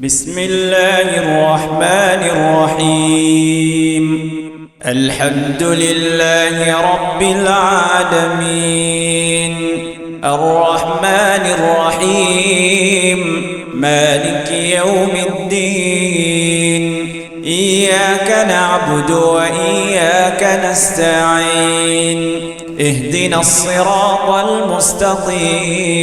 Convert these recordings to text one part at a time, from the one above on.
بسم الله الرحمن الرحيم. الحمد لله رب العالمين الرحمن الرحيم مالك يوم الدين إياك نعبد وإياك نستعين اهدنا الصراط المستقيم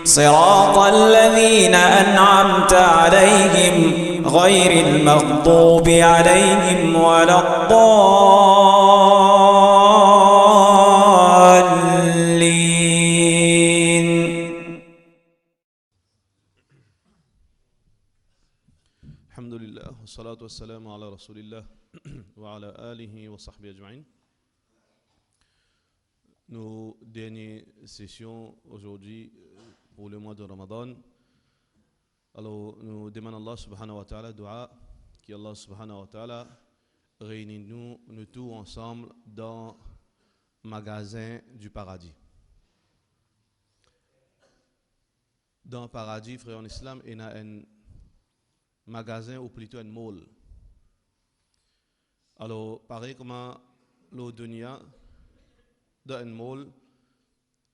صراط الذين أنعمت عليهم غير المغضوب عليهم ولا الضالين. الحمد لله والصلاة والسلام على رسول الله وعلى آله وصحبه أجمعين. Nos dernières sessions aujourd'hui pour le mois de Ramadan. Alors nous demandons Allah subhanahu wa ta'ala dua, qui Allah subhanahu wa ta'ala réunit nous tous ensemble dans le magasin du paradis. Dans le paradis, frère en islam, il y a un magasin ou plutôt un mall. Alors pareil comme le dunya, dans un mall,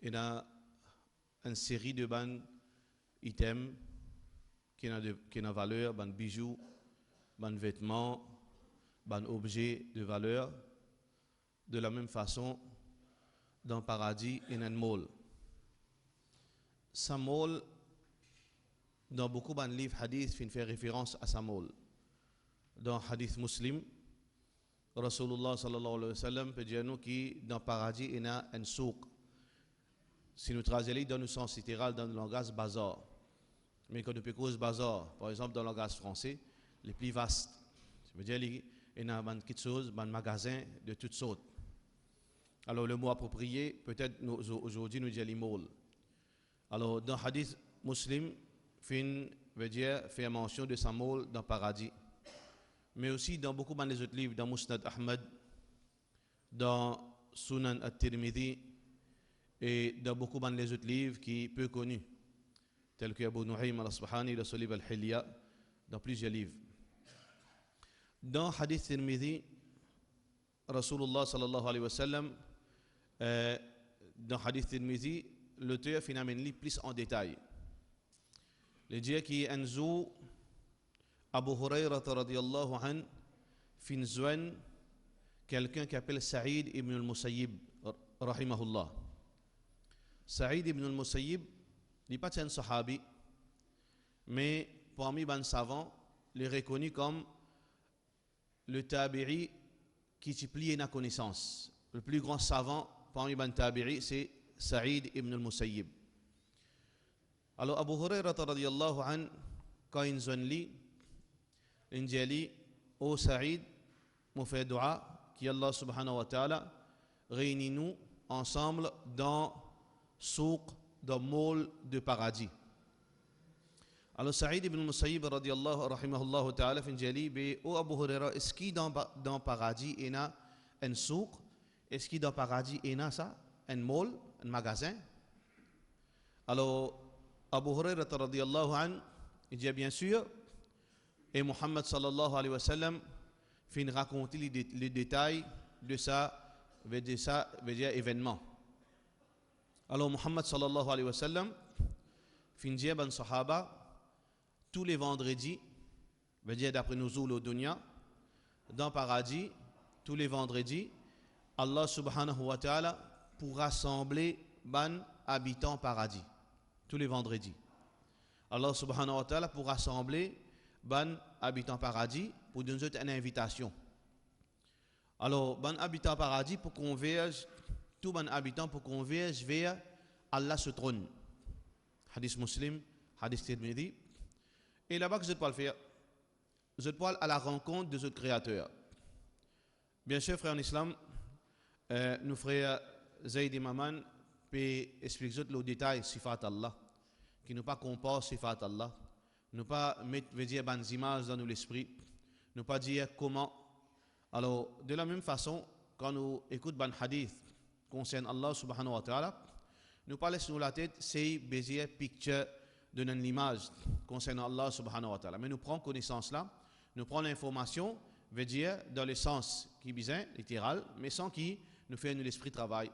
il y a une série de items qui ont valeur, ban bijoux, ban vêtements, ban objets de valeur. De la même façon, dans le paradis, il y a un mall. Ce mall, dans beaucoup de livres hadith, fait référence à ce mall. Dans hadith muslim, Rasulullah sallallahu alayhi wa sallam peut dire nous que dans le paradis, il y a un souk. Si nous traduisons dans le sens littéral, dans le langage bazar. Mais quand nous parlons bazar, par exemple dans le langage français, les plus vastes. Ça veut dire qu'il y a quelque chose, un magasin de toutes sortes. Alors le mot approprié, peut-être aujourd'hui nous disons les malls. Alors dans le hadith muslim, veut dire faire mention de sa mall dans le paradis. Mais aussi dans beaucoup de autres livres, dans Musnad Ahmad, dans Sunan at-Tirmidhi et dans beaucoup de autres livres qui sont peu connus, tels que Abu Nuhaym al-Asbahani, le Solib al-Hilya, dans plusieurs livres. Dans Hadith Tirmidhi, Rasulullah sallallahu alayhi wa sallam, dans Hadith Tirmidhi, l'auteur finalement plus en détail. Le dit qu'il y a un jour, Abu Hurayrah radiyallahu an fin quelqu'un qui appelle Saïd ibn al-Musayyib rahimahullah. Saïd ibn al-Musayyib n'est pas un sahabi, mais parmi les savants, il est reconnu comme le tabi'i qui multiplie la connaissance. Le plus grand savant parmi les tabi'i, c'est Saïd ibn al-Musayyib. Alors Abu Hurayrah radiyallahu an quand il lit Injali, ô Saïd, mon fait dua, qui Allah subhanahu wa ta'ala réunit-nous ensemble dans souk, dans mall de paradis. Alors Saïd ibn Musayyib radiyallahu rahimahullah ta'ala Injali, ô Abu Huraira, est-ce qu'il dans paradis il y a un souk? Est-ce qu'il dans paradis il y a ça? Un mall, un magasin? Alors Abu Huraira radiyallahu an, il dit bien sûr. Et Muhammad sallallahu alayhi wa sallam fin raconter les détails de ça, veut dire événement. Alors Muhammad sallallahu alayhi wa sallam fin dire ban sahaba tous les vendredis, veut dire d'après nous au dunya, dans le paradis, tous les vendredis, Allah subhanahu wa ta'ala pour rassembler ban habitants paradis. Tous les vendredis. Allah subhanahu wa ta'ala pour rassembler ban habitant paradis pour nous donner une invitation. Alors, ban habitant paradis pour converge, tout ban habitant pour converge vers Allah ce trône. Hadith muslim, hadith Tirmidhi. Et là-bas que je dois le faire, je dois aller à la rencontre de notre créateur. Bien sûr, frères en islam, nous frères Zayd et Maman peut expliquer le détail sifat Allah, qui ne pas compare sifat Allah. Ne pas mettre des images dans l'esprit, ne pas dire comment. Alors, de la même façon, quand nous écoutons un hadith concernant Allah subhanahu wa ta'ala, nous pas laisser nous la tête, c'est des pictures donne l'image concernant Allah subhanahu wa ta'ala. Mais nous prenons connaissance là, nous prenons l'information, veut dire dans le sens qui est bien, littéral, mais sans qui nous fait l'esprit travail.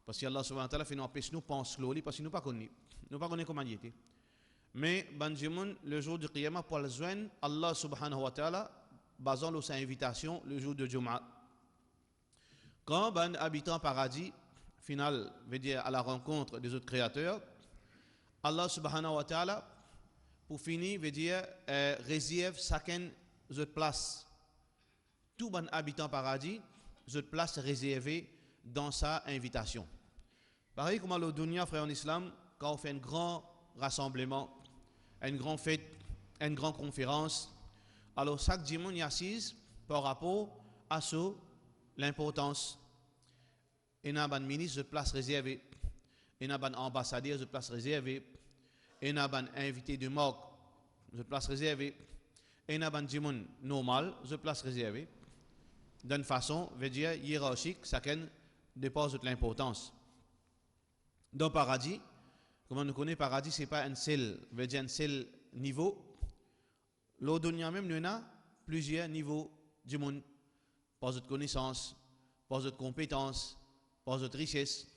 Parce que Allah subhanahu wa ta'ala fait nous empêcher nous penser slowly parce que nous ne connaissons pas. Nous ne connaissons pas comment il était. Mais Banjimoun, le jour du Qiyamah, pour le joindre, Allah subhanahu wa ta'ala, basant sur sa invitation le jour de Jum'ah. Quand un habitant paradis, final, veut dire à la rencontre des autres créateurs, Allah subhanahu wa ta'ala, pour finir, veut dire réserve chacun de place. Tout un habitant paradis, de place réservée dans sa invitation. Pareil comme le dunya, frère en islam, quand on fait un grand rassemblement, une grande fête, une grande conférence, alors chaque dimanche y assise par rapport à l'importance. Il y a un ministre de place réservée, il y a un ambassadeur de place réservée, il y a un invité de morgue de place réservée, il y a un dimanche normal de place réservée. D'une façon, veut dire hiérarchique, chacun dépose de l'importance. Dans le paradis, comme nous connaissons, le paradis, ce n'est pas un seul, veut dire un seul niveau. L'au-dunya même, nous avons plusieurs niveaux du monde. Pas de connaissances, pas de compétences, pas de richesse.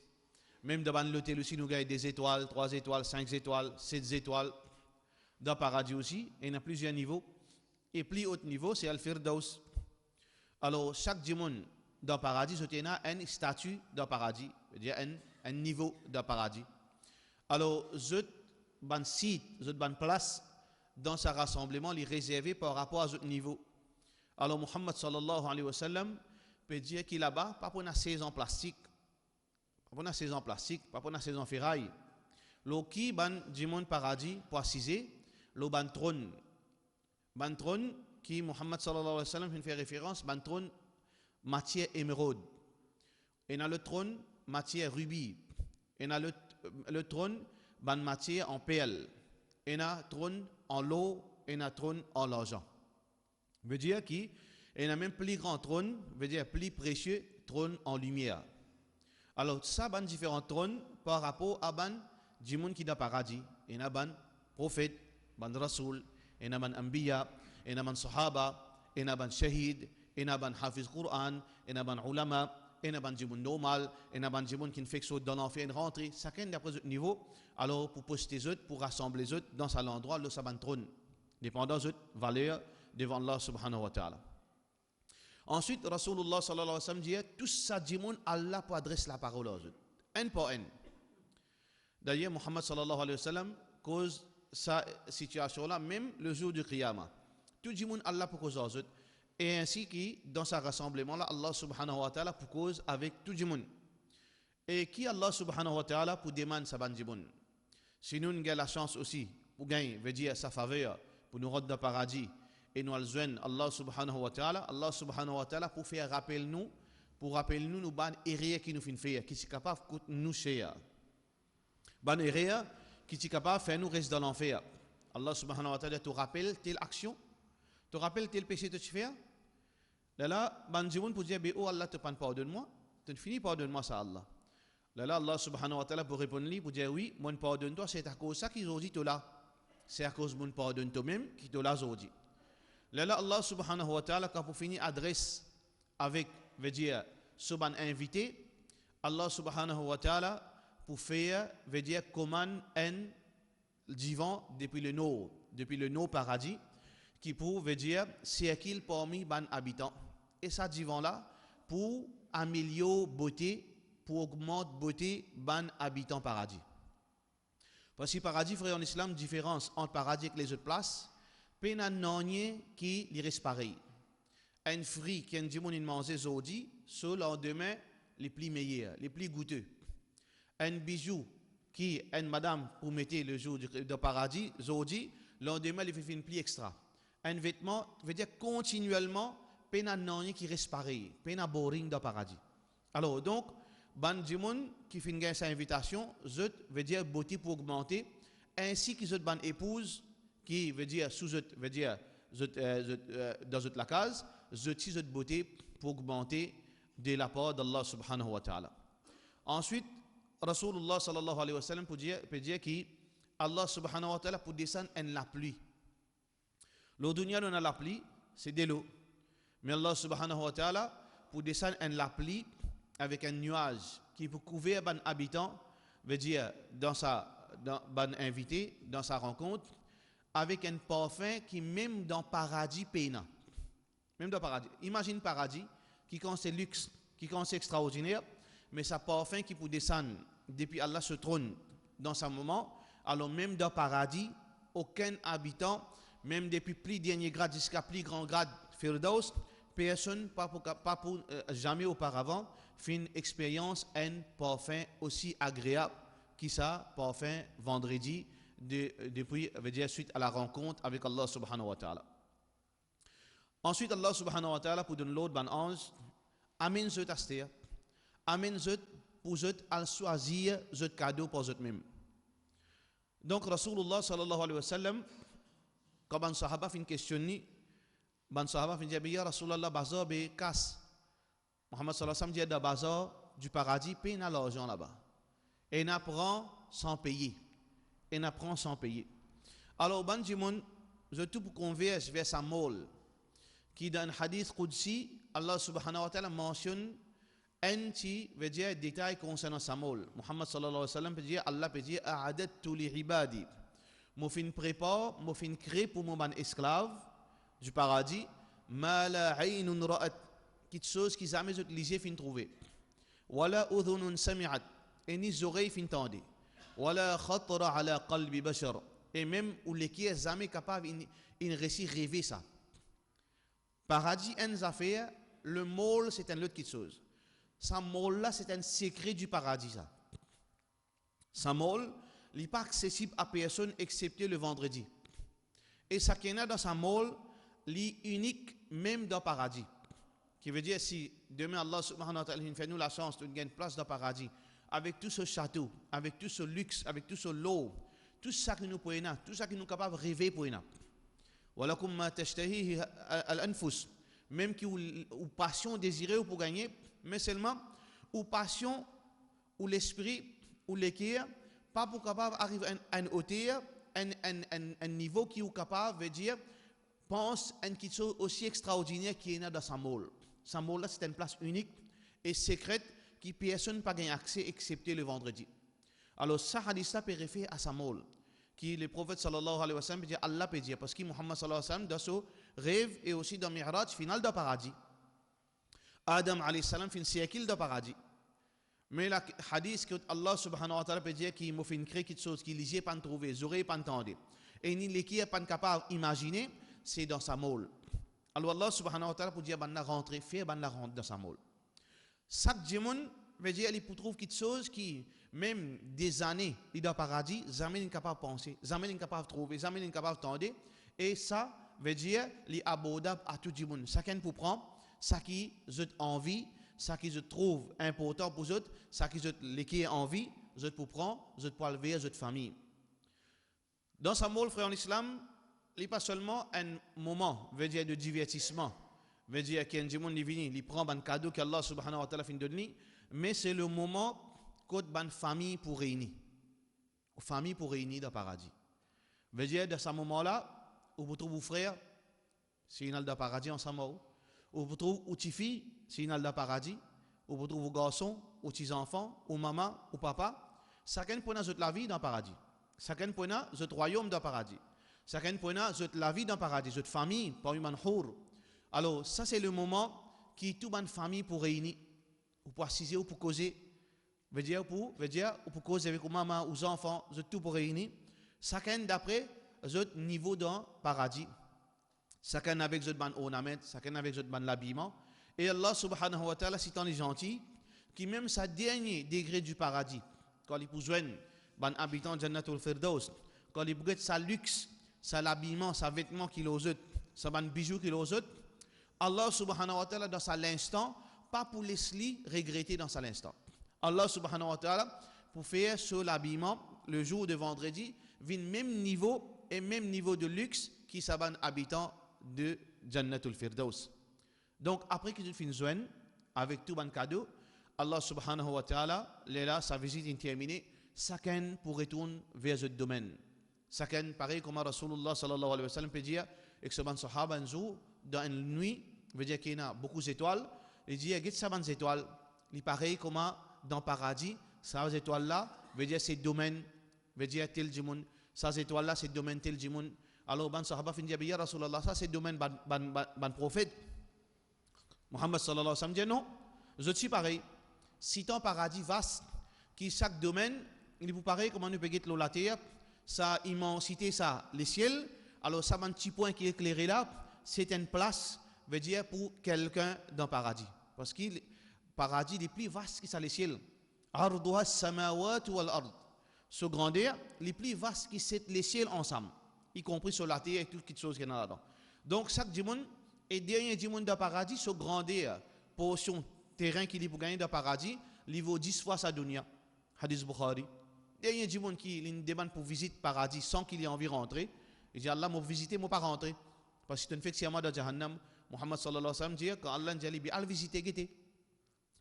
Même dans l'hôtel aussi, nous avons des étoiles, 3 étoiles, 5 étoiles, 7 étoiles. Dans le paradis aussi, il y a plusieurs niveaux. Et plus haut niveau, c'est Al-Firdaus. Alors, chaque dimanche dans le paradis, il y a un statut dans le paradis, c'est-à-dire un niveau dans le paradis. Alors, ban site, ban place dans ce rassemblement, il est réservé par rapport à ce niveau. Alors, Muhammad sallallahu alayhi wa sallam peut dire qu'il là-bas, pas pour une saison plastique, pas pour une saison plastique, pas pour une saison ferraille. Le qui ban dimanche paradis pour assiser, le ban trône qui Muhammad sallallahu alayhi wa sallam fait référence, ban trône matière émeraude. Et dans le trône matière rubis. Et dans le trône ban matière en perle. Et dans le trône en l'eau et dans le trône en l'argent. Veut dire qu'il y a un même plus grand trône, veut dire plus précieux trône en lumière. Alors ça ban différents trônes par rapport à ban du monde qui est dans le paradis. Il y a ban prophète, ban rasoul, il y a ban anbiya, il y a ban sahaba, il y a ban shahid, il y a ban hafiz Qur'an, il y a ban ulama, il y a ban du monde normal, il y a ban du monde qui ne fait que dans l'enfer une rentrée. Chacun d'après ce niveau, alors pour poster les autres, pour rassembler les autres dans cet endroit, le saban trône, dépendant de valeur devant Allah subhanahu wa ta'ala. Ensuite, Rasulullah sallallahu alayhi wa sallam dit, tout ça dit Allah pour adresser la parole aux autres, un par un. D'ailleurs, Muhammad sallallahu alayhi wa sallam cause sa situation-là, même le jour du Qiyamah. Tout dit Allah pour cause aux autres. Et ainsi que dans ce rassemblement-là, Allah subhanahu wa ta'ala pour cause avec tout le monde. Et qui Allah subhanahu wa ta'ala pour demander sa bandibun. Si nous avons la chance aussi pour gagner, veut dire sa faveur, pour nous rendre dans le paradis, et nous allons Allah subhanahu wa ta'ala pour faire rappel nous, pour rappeler nous ban erreur qui nous fait faire, qui est capable de nous cher. Ban erreur qui est capable de faire nous rester dans l'enfer. Allah subhanahu wa ta'ala te rappelle telle action, te rappelle tel péché que tu fais. Là, ban djimoun pour dire, oh Allah te pardonne-moi, tu finis pardonne-moi ça Allah. Là, Allah subhanahu wa ta'ala pour répondre lui, pour dire oui, mon pardonne-toi, c'est à cause de ça qu'ils ont dit toi là. C'est à cause de mon pardonne toi-même qui te l'a dit. Là, Allah subhanahu wa ta'ala, quand pour finir adresse avec, veut dire, ce ban invité, Allah subhanahu wa ta'ala, pour faire, veut dire, comment un divan depuis le nord paradis, qui pour, veut dire, circule parmi ban habitants. Et ça divan là, pour améliorer beauté, pour augmenter beauté ban habitants paradis. Parce que paradis, frère en islam, différence entre paradis et les autres places, pena nonye qui li reste pareil. Un fruit qui est un mange aujourd'hui, ce lendemain les plus meilleurs, les plus goûteux. Un bijou qui est une madame pour mettre le jour de paradis, aujourd'hui, lendemain il fait une pli extra. Un vêtement veut dire continuellement pena nonye qui reste pareil, pena boring de paradis. Alors donc ban du monde qui fait gagner sa invitation, zot veut dire beauté pour augmenter, ainsi que zot ban épouse qui veut dire sous zot veut dire dans zot la case, zot si zot beauté pour augmenter de la part d'Allah subhanahu wa ta'ala. Ensuite, Rasulullah sallallahu alayhi wa sallam peut dire que Allah subhanahu wa ta'ala pour descendre la pluie. L'eau dunya on a la pluie, c'est de l'eau. Mais Allah subhanahu wa ta'ala pour descendre la pluie avec un nuage qui peut couvrir un habitant, veut dire dans invité, dans sa rencontre, avec un parfum qui même dans paradis peina. Même dans paradis. Imagine paradis qui quand c'est luxe, qui quand c'est extraordinaire, mais ça parfum qui peut descendre depuis Allah se trône dans ce moment, alors même dans paradis, aucun habitant, même depuis plus dernier grade jusqu'à plus grand grade Firdaus, personne, pas pour jamais auparavant, fait une expérience, un parfum aussi agréable qui ça, parfum vendredi, depuis, veut dire suite à la rencontre avec Allah subhanahu wa ta'ala. Ensuite, Allah subhanahu wa ta'ala pour donner l'autre ban ange, amène ce taster, amène ce pour ce à choisir ce cadeau pour eux-mêmes. Donc, Rasulullah sallallahu alayhi wa sallam, quand ban sahaba fin questionner, ban sahaba fin dire, ya Rasulullah, bazar be casse. Muhammad sallallahu alayhi wa sallam dit, dans bazar du paradis, paye l'argent là-bas. Et il apprend sans payer. Et il apprend sans payer. Alors, ban dimon, je tout pour converge vers sa mole, qui dans un hadith Qudsi, Allah subhanahu wa ta'ala mentionne un petit veut dire détail concernant sa mole. Muhammad sallallahu alayhi wa sallam peut dire, Allah peut dire, a'adattu li ibadi. Moi fin prépare, moi fin crée pour mon esclave du paradis, ma la aynun ra'at, quelque chose qui jamais utilisé fin trouver. Wala udhunun sami'at, et ni oreilles fin tendé. Wala khatara ala qalbi bashar, et même où les qui est jamais capable in récit rêver ça. Paradis en affaire, le môle c'est un autre quelque chose. Sa môle là c'est un secret du paradis ça. Sa môle, il n'est pas accessible à personne excepté le vendredi. Et ça qui est dans sa môle, il est unique même dans le paradis. Qui veut dire si demain Allah subhanahu wa ta'ala fait nous la chance de gagner une place dans le paradis, avec tout ce château, avec tout ce luxe, avec tout ce lot, tout ça que nous pouvons, tout ça que nous sommes capables de rêver pour nous. Walakum ma tashtahihi al-anfus, même qui ou passion désirée pour gagner, mais seulement ou passion ou l'esprit ou l'équerre, pas pour capable d'arriver à une hauteur, un niveau qui est capable de dire, pense à quelque chose aussi extraordinaire qui est dans sa môle. Sa môle là c'est une place unique et secrète qui personne n'a pas gagné accès excepté le vendredi. Alors ça hadith là peut référer à sa môle. Qui le prophète sallallahu alayhi wa sallam peut dire Allah peut dire parce que Muhammad sallallahu alayhi wa sallam dans son rêve et aussi dans le mi'raj final de paradis. Adam alayhi salam fin siècle de paradis. Mais le hadith que Allah subhanahu wa ta'ala peut dire qu'il m'a fait créer quelque chose qu'il n'y a pas trouvé, les oreilles pas entendu et ni les qui n'est pas capable d'imaginer, c'est dans sa môle. Alors Allah subhanahu wa ta'ala peut dire banna rentrer, faire banna rentrer dans sa môle. Chaque démon veut dire il peut trouver quelque chose qui même des années, il est dans le paradis, jamais il n'est capable de penser, jamais il n'est capable de trouver, jamais il n'est capable d'entendre. Et ça veut dire qu'il est abordable à tout le monde. Chacun peut prendre ce qui a envie, ce qui se trouve important pour eux, ce qui a envie, je peux prendre, je peux lever, je famille. Dans sa môle, frère en islam, il n'est pas seulement un moment, veut dire de divertissement, veut dire qu'il y a un monde divin, il prend un cadeau qu'Allah subhanahu wa ta'ala fin de donner, mais c'est le moment côté ban famille pour réunir. Famille pour réunir dans le paradis. Veut dire, dans ce moment-là, vous trouvez vos frères, c'est une dans le paradis ensemble. Vous trouvez vos petites filles, c'est une dans le paradis. Vous trouvez vos garçons, vos petits enfants, vos maman, vos papa. Chacun prend la vie dans le paradis. Chacun prend le royaume dans le paradis. Chacun prend la vie dans le paradis, votre famille, parmi les hour. Alors, ça c'est le moment qui tout ban famille pour réunir. Ou pour assiser ou pour causer. Veut dire pour causer avec vos mamans, aux enfants, tout pour réunir. Chacun d'après votre niveau dans le paradis. Chacun avec votre ban ornement, chacun avec votre ban l'habillement. Et Allah subhanahu wa ta'ala, c'est tant gentil, qui même sa dernier degré du paradis, quand il peut joindre ban habitant Jannatul Firdaus, quand il peut sa luxe, sa l'habillement, sa vêtement qu'il a aux autres, sa ban bijoux qu'il a aux autres, Allah subhanahu wa ta'ala, dans sa l'instant, pas pour laisser regretter dans sa l'instant. Allah subhanahu wa ta'ala, pour faire sur l'habillement, le jour de vendredi, vient même niveau et même niveau de luxe qui s'aban habitant de Jannatul Firdaus. Donc, après que tu finis joindre avec tout bon cadeau, Allah subhanahu wa ta'ala, là, sa visite est terminée, chacun pour retourner vers ce domaine. Ça ken pareil comme Rasulullah sallallahu alayhi wa sallam peut dire et que ce ban sahaba un jour dans une nuit veut dire qu'il y a beaucoup d'étoiles. Il dit il y a ça ban étoiles. Il pareil comme dans paradis, ces étoiles là veut dire c'est domaine veut dire tel jimoun. Ces étoiles là c'est domaine tel jimoun. Alors ban sahaba fin dit ya Rasulullah ça c'est domaine ban prophète. Muhammad sallallahu alayhi wa sallam dit non, je suis pareil. Si ton paradis vaste qui chaque domaine il vous paraît comment nous peut guetter la terre, sa immensité, ça, les ciels, alors ça, un petit point qui est éclairé là, c'est une place, veut dire, pour quelqu'un dans le paradis. Parce que le paradis est plus vaste que ça, les ciels. Arduha samawat wal ard. Ce grandeur, les plus vaste que c'est les ciels ensemble, y compris sur la terre et toutes les choses qu'il y a là-dedans. Donc, chaque dimanche, et dernier dimanche dans le paradis, ce grandeur, portion terrain qu'il y a pour gagner dans le paradis, il vaut 10 fois sa dunya. Hadith Bukhari. Il y a des gens qui demandent pour visiter le paradis sans qu'il y ait envie de rentrer. Il dit Allah m'a visité, moi pas rentrer. Parce que c'est une fait que dans Jahannam, Muhammad sallallahu alayhi wa sallam dit quand Allah dit al visiter guetter.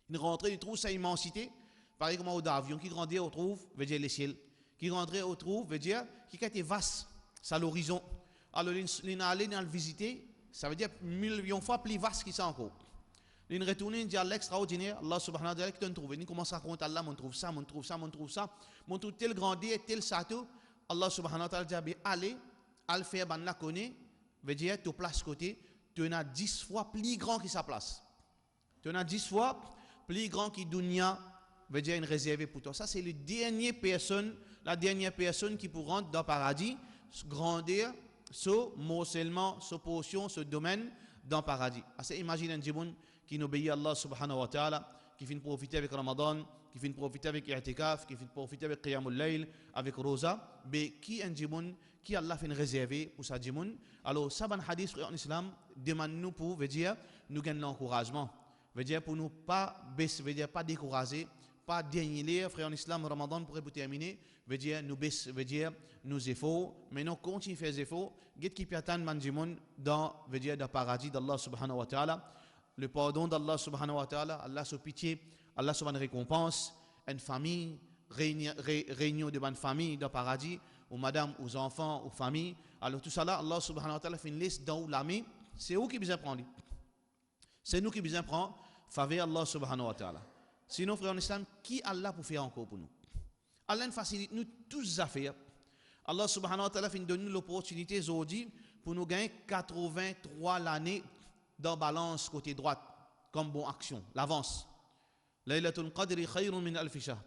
Il rentre, il trouve sa immensité. Pareil comme au d'avion qui grandit, on trouve, veut dire les ciels. Qui rentre, on trouve, veut dire qui a été vaste, c'est l'horizon. Alors il a allé dans le visiter, ça veut dire millions de fois plus vaste qu'il ça encore. Il retourne, il dit à l'extraordinaire, Allah subhanahu wa ta'ala, qui te trouve. Il commence à raconter Allah, on trouve ça, on trouve ça, on trouve ça. On trouve tel grandeur, tel sato. Allah subhanahu wa ta'ala dit, allez, al faire ban la connaît, veut dire, tu places côté, tu en as 10 fois plus grand que sa place. Tu en as 10 fois plus grand que Dunya, veut dire, une réservée pour toi. Ça, c'est la dernière personne qui pour rentrer dans le paradis, grandir, ce morcellement, ce portion, ce domaine dans le paradis. Alors, imagine un djimoun qui obéit à Allah subhanahu wa ta'ala, qui finit profiter avec Ramadan, qui finit profiter avec I'tikaf, qui finit profiter avec Qiyamul Layl, avec Rosa, mais qui est un djimoun, qui Allah fait réserver pour sa djimoun. Alors, ça, ban hadith en islam, demande-nous pour, veut dire, nous gagnons l'encouragement. Veut dire, pour nous pas baisser, veut dire, pas décourager, pas dénier, frère en islam, Ramadan pour terminer, veut dire, nous baisser, veut dire, nous efforts, mais nous continuons à faire des efforts, get qui peut atteindre man djimoun dans, veut dire, dans le paradis d'Allah subhanahu wa ta'ala. Le pardon d'Allah subhanahu wa ta'ala, Allah se pitié, Allah se récompense, une famille, réunion de bonne famille dans le paradis, aux madame, aux enfants, aux familles. Alors tout ça là, Allah subhanahu wa ta'ala fait une liste dans l'ami, c'est où qui besoin prendre. C'est nous qui besoin prendre, faveur Allah subhanahu wa ta'ala. Sinon, frère en islam, qui Allah pour faire encore pour nous? Allah facilite nous tous les affaires. Allah subhanahu wa ta'ala donne nous l'opportunité aujourd'hui pour nous gagner 83 l'année dans balance côté droite comme bonne action, l'avance. Laylatul Qadri khayrun min alf shahr.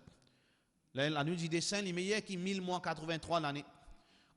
La nuit du dessin, il est meilleur que 1000 mois 83 l'année.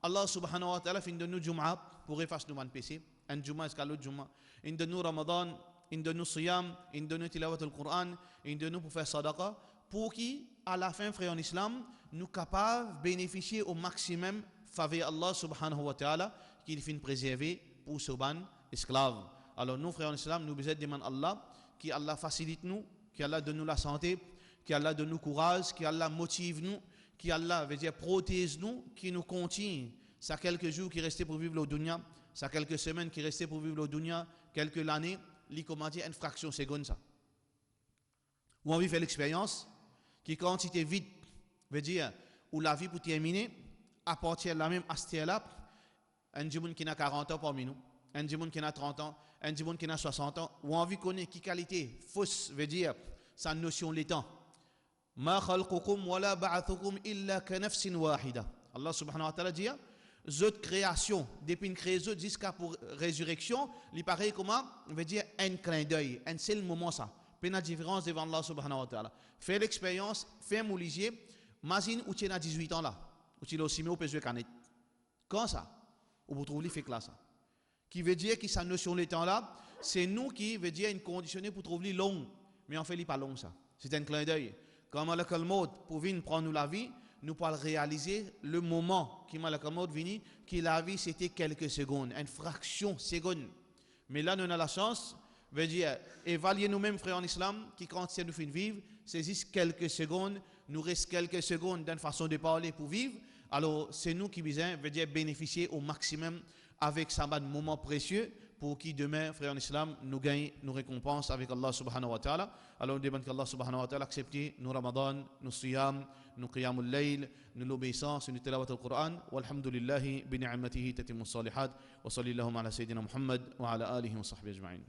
Allah subhanahu wa ta'ala donne nous Jum'a pour effacer nous man PC. Un Jum'a est l'autre Jum'a. Il donne nous Ramadan, il donne nous Siyam, il donne nous Tilawat al-Qur'an, il donne nous pour faire sadaqa. Pour qui, à la fin, frère en islam, nous capables de bénéficier au maximum faveur Allah subhanahu wa ta'ala qu'il finit préserver pour ce ban esclave. Alors nous, frères en islam, nous besoin demander Allah, qui Allah facilite nous, qui Allah donne nous la santé, qui Allah donne nous courage, qui Allah motive nous, qui Allah veut dire protège nous, qui nous continue. Ça quelques jours qui restent pour vivre le dunya, ça quelques semaines qui restent pour vivre le dunya, quelques années, li comment dire une fraction seconde ça. Ou on vit faire l'expérience, qui quantité vite veut dire où la vie pour terminer, à partir de la même astère-là, un djimoun qui a 40 ans parmi nous, un djimoun qui a 30 ans, un djimoun qui a 60 ans, ou envie connaître qui qualité fausse veut dire sa notion des temps. Ma khalqukum wa la ba'athukum illa ka nafsin wahida. Allah subhanahu wa ta'ala dit cette création depuis une création jusqu'à pour résurrection, il paraît comment veut dire un clin d'œil, un seul moment ça. Pas de différence devant Allah subhanahu wa ta'ala. Fais l'expérience, fais mouliger, imagine où tu es à 18 ans là, où tu es aussi au PSV Canet. Quand ça? Où vous trouvez fait là ça. Qui veut dire que sa notion de temps là, c'est nous qui veut dire une conditionné pour trouver long, mais en fait il pas long ça. C'est un clin d'œil. Quand Malak al-Maut pour venir prendre nous la vie, nous pouvons réaliser le moment qui Malak al-Maut vini, qui la vie c'était quelques secondes, une fraction seconde. Mais là nous avons la chance, veut dire évaluer nous-mêmes frères en islam, qui quand nous finissons vivre, c'est juste quelques secondes, nous reste quelques secondes d'une façon de parler pour vivre. Alors c'est nous qui veut dire bénéficier au maximum avec ce moment précieux pour qui demain, frère en islam, nous gagne, nous récompense avec Allah subhanahu wa ta'ala. Alors nous demandons qu'Allah subhanahu wa ta'ala accepte nos Ramadan, nos Siyam, nous qiyamul layl, nous l'obéissance, nous tilawat al-Qur'an. Walhamdulillahi bi ni'matihi tatimmu salihat. Wa sallallahu ala sayyidina Muhammad wa ala alihi wa sahbihi ajma'in.